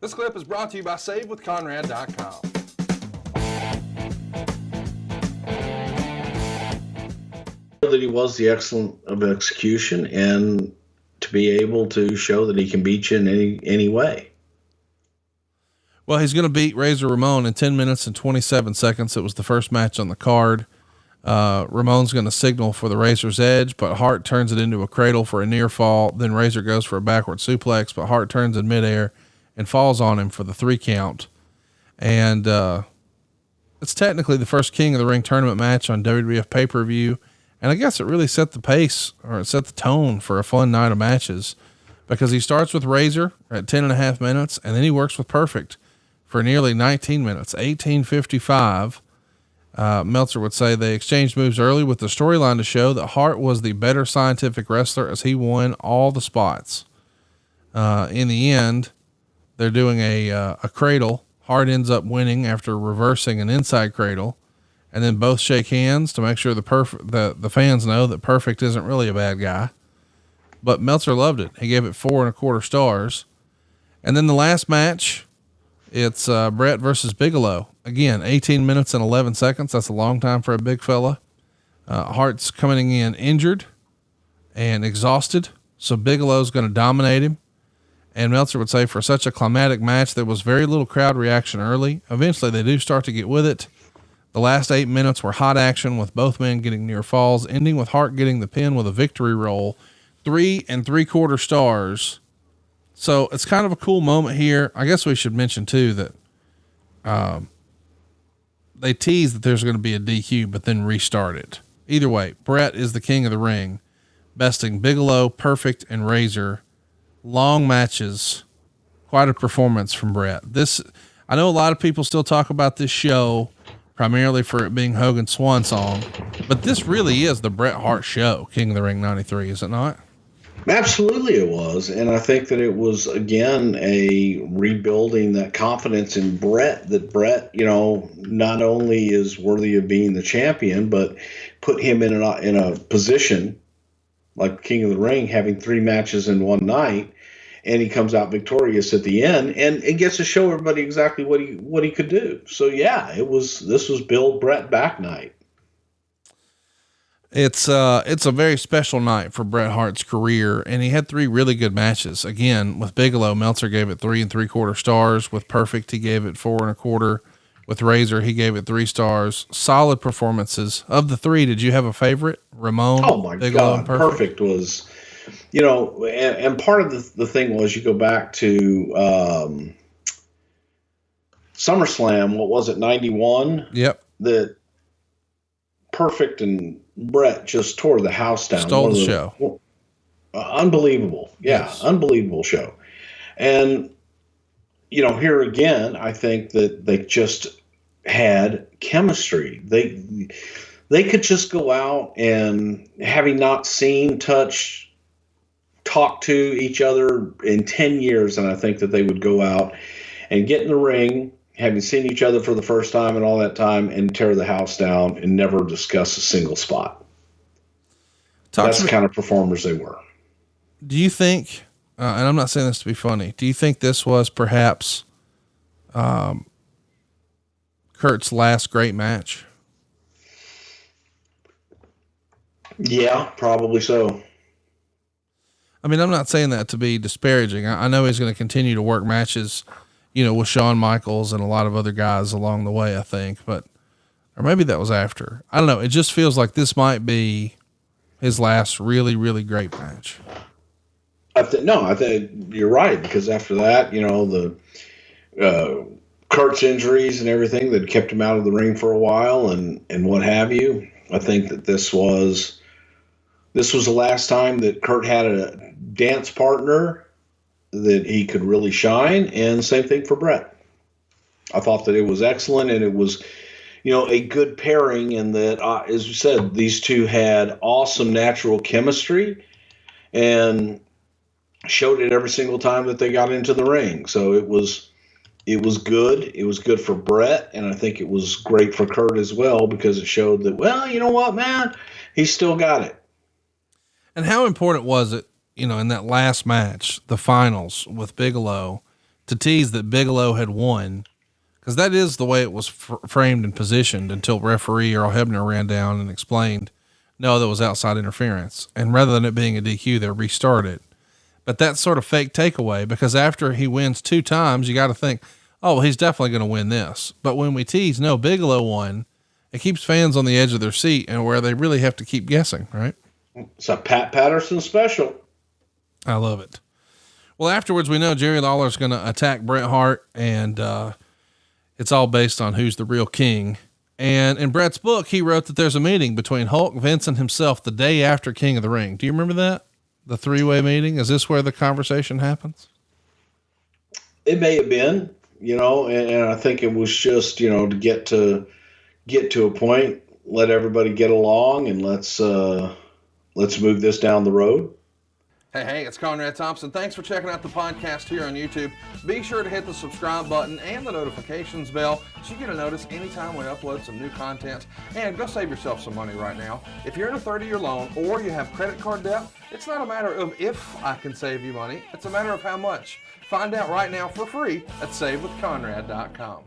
This clip is brought to you by SaveWithConrad.com. That he was the excellent of execution and to be able to show that he can beat you in any way. Well, he's going to beat Razor Ramon in 10 minutes and 27 seconds. It was the first match on the card. Ramon's going to signal for the Razor's Edge, but Hart turns it into a cradle for a near fall. Then Razor goes for a backward suplex, but Hart turns in midair and falls on him for the 3 count. And, it's technically the first King of the Ring tournament match on WWF pay-per-view. And I guess it really set the pace, or it set the tone for a fun night of matches, because he starts with Razor at 10.5 minutes, and then he works with Perfect for nearly 19 minutes, 18:55. Meltzer would say they exchanged moves early with the storyline to show that Hart was the better scientific wrestler as he won all the spots. In the end, they're doing a cradle. Hart ends up winning after reversing an inside cradle, and then both shake hands to make sure the fans know that Perfect isn't really a bad guy. But Meltzer loved it. He gave it 4.25 stars. And then the last match, it's Bret versus Bigelow. Again, 18 minutes and 11 seconds. That's a long time for a big fella. Hart's coming in injured and exhausted, so Bigelow's going to dominate him. And Meltzer would say for such a climatic match, there was very little crowd reaction early. Eventually they do start to get with it. The last 8 minutes were hot action with both men getting near falls, ending with Hart getting the pin with a victory roll, 3.75 stars. So it's kind of a cool moment here. I guess we should mention too that, they tease that there's going to be a DQ, but then restart it. Either way, Bret is the King of the Ring, besting Bigelow, Perfect, and Razor. Long matches, quite a performance from Bret. I know a lot of people still talk about this show primarily for it being Hogan's swan song, but this really is the Bret Hart show, King of the Ring 93, is it not? Absolutely it was. And I think that it was, again, a rebuilding that confidence in Bret, that Bret, not only is worthy of being the champion, but put him in a position like King of the Ring, having 3 matches in one night, and he comes out victorious at the end, and it gets to show everybody exactly what he could do. So yeah, this was build Bret back night. It's a very special night for Bret Hart's career, and he had 3 really good matches. Again, with Bigelow, Meltzer gave it 3.75 stars. With Perfect, he gave it 4.25. With Razor, he gave it 3 stars. Solid performances. Of the 3, did you have a favorite? Ramon? Oh my Bigelow, God. Perfect was, and part of the thing was, you go back to, SummerSlam, what was it? 91. Yep. That Perfect and Bret just tore the house down. Stole the show. Unbelievable. Yeah. Yes. Unbelievable show. And, here again, I think that they just had chemistry. They could just go out and, having not seen, touch, talk to each other in 10 years, and I think that they would go out and get in the ring, having seen each other for the first time and all that time, and tear the house down and never discuss a single spot. That's the kind of performers they were. Do you think, and I'm not saying this to be funny, do you think this was perhaps Kurt's last great match? Yeah, probably so. I mean, I'm not saying that to be disparaging. I know he's going to continue to work matches, with Shawn Michaels and a lot of other guys along the way, I think, or maybe that was after. I don't know. It just feels like this might be his last really, really great match. I think you're right, because after that, the Kurt's injuries and everything that kept him out of the ring for a while and what have you. I think that this was the last time that Kurt had a dance partner that he could really shine, and same thing for Bret. I thought that it was excellent, and it was, a good pairing, and that, as you said, these two had awesome natural chemistry and showed it every single time that they got into the ring. So it was good. It was good for Bret, and I think it was great for Kurt as well, because it showed that, well, you know what, man, he's still got it. And how important was it, in that last match, the finals with Bigelow, to tease that Bigelow had won, because that is the way it was framed and positioned until referee Earl Hebner ran down and explained, no, that was outside interference. And rather than it being a DQ, they restarted. But that's sort of fake takeaway, because after he wins 2 times, you got to think, oh, well, he's definitely going to win this. But when we tease, no, Bigelow won, it keeps fans on the edge of their seat and where they really have to keep guessing, right? It's a Pat Patterson special. I love it. Well, afterwards, we know Jerry Lawler's going to attack Bret Hart, and it's all based on who's the real king. And in Bret's book, he wrote that there's a meeting between Hulk, Vince, and himself the day after King of the Ring. Do you remember that? The 3-way meeting? Is this where the conversation happens? It may have been, and I think it was just, to get to a point, let everybody get along, and let's move this down the road. Hey, it's Conrad Thompson. Thanks for checking out the podcast here on YouTube. Be sure to hit the subscribe button and the notifications bell so you get a notice anytime we upload some new content. And go save yourself some money right now. If you're in a 30-year loan or you have credit card debt, it's not a matter of if I can save you money. It's a matter of how much. Find out right now for free at SaveWithConrad.com.